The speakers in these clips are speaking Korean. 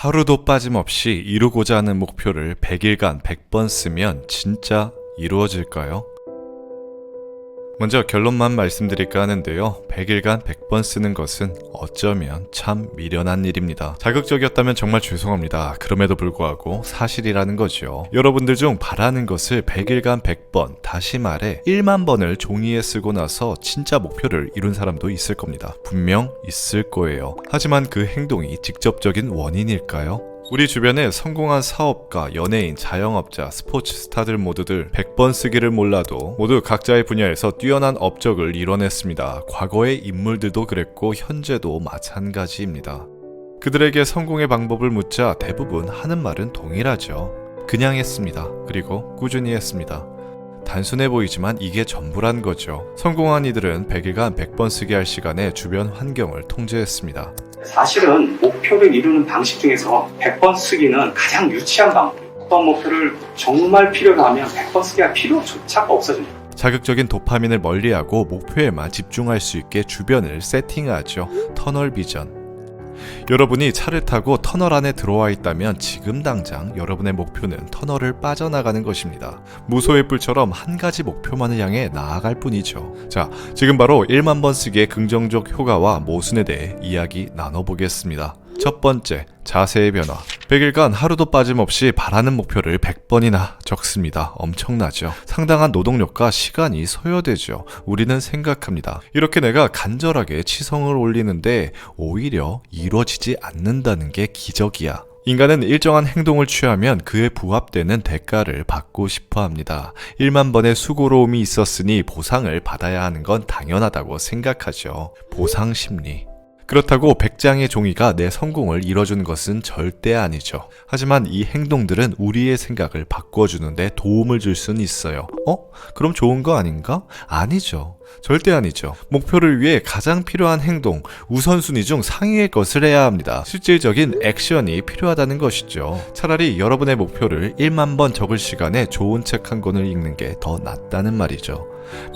하루도 빠짐없이 이루고자 하는 목표를 100일간 100번 쓰면 진짜 이루어질까요? 먼저 결론만 말씀드릴까 하는데요. 100일간 100번 쓰는 것은 어쩌면 참 미련한 일입니다. 자극적이었다면 정말 죄송합니다. 그럼에도 불구하고 사실이라는 거죠. 여러분들 중 바라는 것을 100일간 100번, 다시 말해 1만 번을 종이에 쓰고 나서 진짜 목표를 이룬 사람도 있을 겁니다. 분명 있을 거예요. 하지만 그 행동이 직접적인 원인일까요? 우리 주변에 성공한 사업가, 연예인, 자영업자, 스포츠 스타들 모두들 100번 쓰기를 몰라도 모두 각자의 분야에서 뛰어난 업적을 이뤄냈습니다. 과거의 인물들도 그랬고 현재도 마찬가지입니다. 그들에게 성공의 방법을 묻자 대부분 하는 말은 동일하죠. 그냥 했습니다. 그리고 꾸준히 했습니다. 단순해 보이지만 이게 전부란 거죠. 성공한 이들은 100일간 100번 쓰기 할 시간에 주변 환경을 통제했습니다. 사실은 목표를 이루는 방식 중에서 100번 쓰기는 가장 유치한 방법이에요. 어떤 목표를 정말 필요로 하면 100번 쓰기가 필요조차가 없어집니다. 자극적인 도파민을 멀리하고 목표에만 집중할 수 있게 주변을 세팅하죠. 터널 비전. 여러분이 차를 타고 터널 안에 들어와 있다면 지금 당장 여러분의 목표는 터널을 빠져나가는 것입니다. 무소의 뿔처럼 한 가지 목표만을 향해 나아갈 뿐이죠. 자, 지금 바로 1만 번 쓰기의 긍정적 효과와 모순에 대해 이야기 나눠보겠습니다. 첫 번째, 자세의 변화. 100일간 하루도 빠짐없이 바라는 목표를 100번이나 적습니다. 엄청나죠? 상당한 노동력과 시간이 소요되죠. 우리는 생각합니다. 이렇게 내가 간절하게 치성을 올리는데 오히려 이루어지지 않는다는 게 기적이야. 인간은 일정한 행동을 취하면 그에 부합되는 대가를 받고 싶어 합니다. 1만 번의 수고로움이 있었으니 보상을 받아야 하는 건 당연하다고 생각하죠. 보상 심리. 그렇다고 100장의 종이가 내 성공을 이뤄주는 것은 절대 아니죠. 하지만 이 행동들은 우리의 생각을 바꿔주는데 도움을 줄 수는 있어요. 그럼 좋은 거 아닌가? 아니죠. 절대 아니죠. 목표를 위해 가장 필요한 행동, 우선순위 중 상위의 것을 해야 합니다. 실질적인 액션이 필요하다는 것이죠. 차라리 여러분의 목표를 1만 번 적을 시간에 좋은 책 한 권을 읽는 게 더 낫다는 말이죠.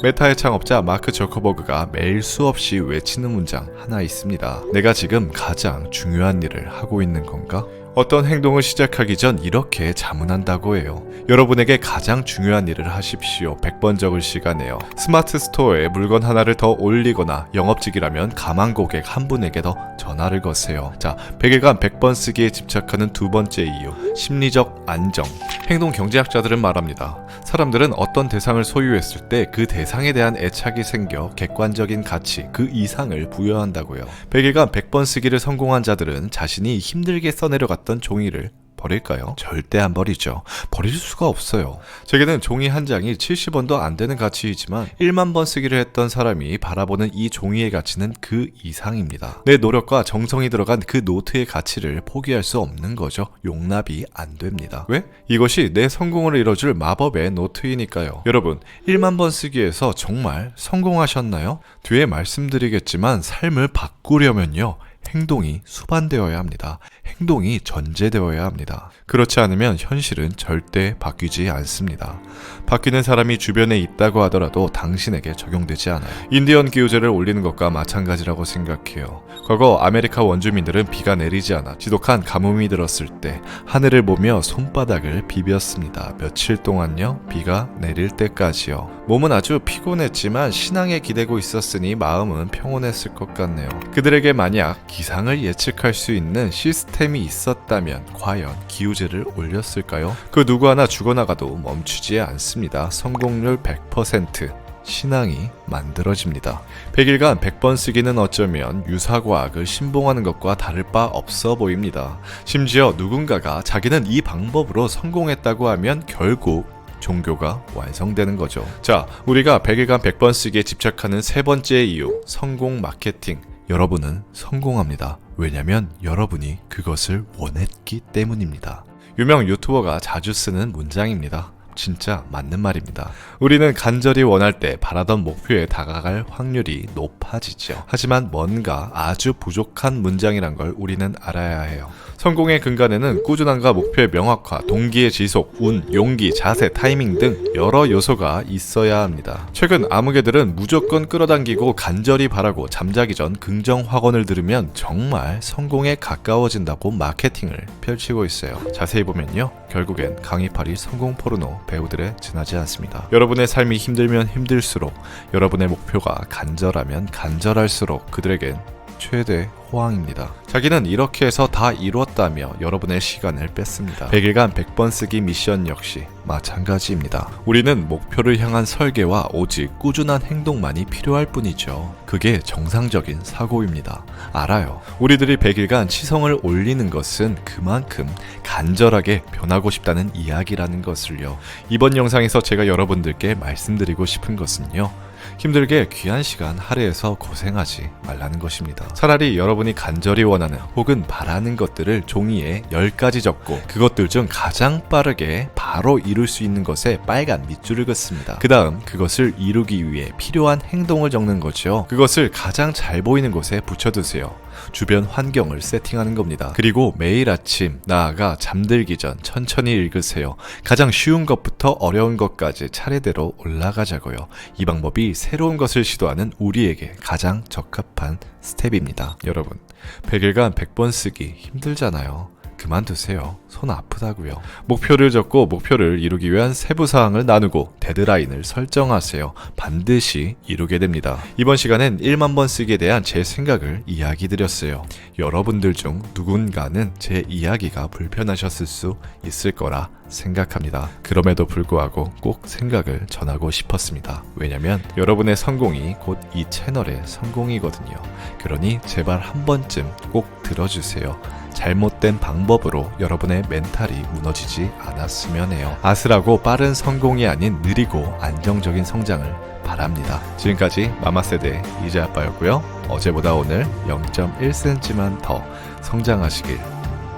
메타의 창업자 마크 저커버그가 매일 수없이 외치는 문장 하나 있습니다. 내가 지금 가장 중요한 일을 하고 있는 건가? 어떤 행동을 시작하기 전 이렇게 자문한다고 해요. 여러분에게 가장 중요한 일을 하십시오. 100번 적을 시간에요. 스마트 스토어에 물건 하나를 더 올리거나 영업직이라면 가망 고객 한 분에게 더 전화를 거세요. 자, 100일간 100번 쓰기에 집착하는 두 번째 이유, 심리적 안정. 행동 경제학자들은 말합니다. 사람들은 어떤 대상을 소유했을 때 그 대상에 대한 애착이 생겨 객관적인 가치, 그 이상을 부여한다고요. 100일간 100번 쓰기를 성공한 자들은 자신이 힘들게 써내려갔던 종이를 버릴까요? 절대 안 버리죠. 버릴 수가 없어요. 제게는 종이 한 장이 70원도 안 되는 가치이지만 1만 번 쓰기를 했던 사람이 바라보는 이 종이의 가치는 그 이상입니다. 내 노력과 정성이 들어간 그 노트의 가치를 포기할 수 없는 거죠. 용납이 안 됩니다. 왜? 이것이 내 성공을 이뤄줄 마법의 노트이니까요. 여러분, 1만 번 쓰기에서 정말 성공하셨나요? 뒤에 말씀드리겠지만 삶을 바꾸려면요. 행동이 수반되어야 합니다. 행동이 전제되어야 합니다. 그렇지 않으면 현실은 절대 바뀌지 않습니다. 바뀌는 사람이 주변에 있다고 하더라도 당신에게 적용되지 않아요. 인디언 기우제를 올리는 것과 마찬가지라고 생각해요. 과거 아메리카 원주민들은 비가 내리지 않아 지독한 가뭄이 들었을 때 하늘을 보며 손바닥을 비볐습니다. 며칠 동안요, 비가 내릴 때까지요. 몸은 아주 피곤했지만 신앙에 기대고 있었으니 마음은 평온했을 것 같네요. 그들에게 만약 기상을 예측할 수 있는 시스템이 있었다면 과연 기우제를 올렸을까요? 그 누구 하나 죽어나가도 멈추지 않습니다. 성공률 100%. 신앙이 만들어집니다. 100일간 100번 쓰기는 어쩌면 유사과학을 신봉하는 것과 다를 바 없어 보입니다. 심지어 누군가가 자기는 이 방법으로 성공했다고 하면 결국 종교가 완성되는 거죠. 자, 우리가 100일간 100번 쓰기에 집착하는 세 번째 이유, 성공 마케팅. 여러분은 성공합니다. 왜냐면 여러분이 그것을 원했기 때문입니다. 유명 유튜버가 자주 쓰는 문장입니다. 진짜 맞는 말입니다. 우리는 간절히 원할 때 바라던 목표에 다가갈 확률이 높아지죠. 하지만 뭔가 아주 부족한 문장이란 걸 우리는 알아야 해요. 성공의 근간에는 꾸준함과 목표의 명확화, 동기의 지속, 운, 용기, 자세, 타이밍 등 여러 요소가 있어야 합니다. 최근 암흑애들은 무조건 끌어당기고 간절히 바라고 잠자기 전 긍정 확언을 들으면 정말 성공에 가까워진다고 마케팅을 펼치고 있어요. 자세히 보면요, 결국엔 강의팔이 성공 포르노 배우들에 지나지 않습니다. 여러분의 삶이 힘들면 힘들수록, 여러분의 목표가 간절하면 간절할수록 그들에겐 최대 호황입니다. 자기는 이렇게 해서 다 이루었다며 여러분의 시간을 뺐습니다. 100일간 100번 쓰기 미션 역시 마찬가지입니다. 우리는 목표를 향한 설계와 오직 꾸준한 행동만이 필요할 뿐이죠. 그게 정상적인 사고입니다. 알아요. 우리들이 100일간 치성을 올리는 것은 그만큼 간절하게 변하고 싶다는 이야기라는 것을요. 이번 영상에서 제가 여러분들께 말씀드리고 싶은 것은요, 힘들게 귀한 시간 할애해서 고생하지 말라는 것입니다. 차라리 여러분이 간절히 원하는 혹은 바라는 것들을 종이에 10가지 적고 그것들 중 가장 빠르게 바로 이룰 수 있는 것에 빨간 밑줄을 긋습니다. 그 다음 그것을 이루기 위해 필요한 행동을 적는 거죠. 그것을 가장 잘 보이는 곳에 붙여두세요. 주변 환경을 세팅하는 겁니다. 그리고 매일 아침, 나아가 잠들기 전 천천히 읽으세요. 가장 쉬운 것부터 어려운 것까지 차례대로 올라가자고요. 이 방법이 새로운 것을 시도하는 우리에게 가장 적합한 스텝입니다. 여러분, 100일간 100번 쓰기 힘들잖아요. 그만두세요. 손 아프다고요. 목표를 적고 목표를 이루기 위한 세부 사항을 나누고 데드라인을 설정하세요. 반드시 이루게 됩니다. 이번 시간엔 1만 번 쓰기에 대한 제 생각을 이야기 드렸어요. 여러분들 중 누군가는 제 이야기가 불편하셨을 수 있을 거라 생각합니다. 그럼에도 불구하고 꼭 생각을 전하고 싶었습니다. 왜냐면 여러분의 성공이 곧 이 채널의 성공이거든요. 그러니 제발 한 번쯤 꼭 들어주세요. 잘못된 방법으로 여러분의 멘탈이 무너지지 않았으면 해요. 아슬하고 빠른 성공이 아닌 느리고 안정적인 성장을 바랍니다. 지금까지 마마세대 이재아빠였고요. 어제보다 오늘 0.1cm만 더 성장하시길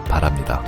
바랍니다.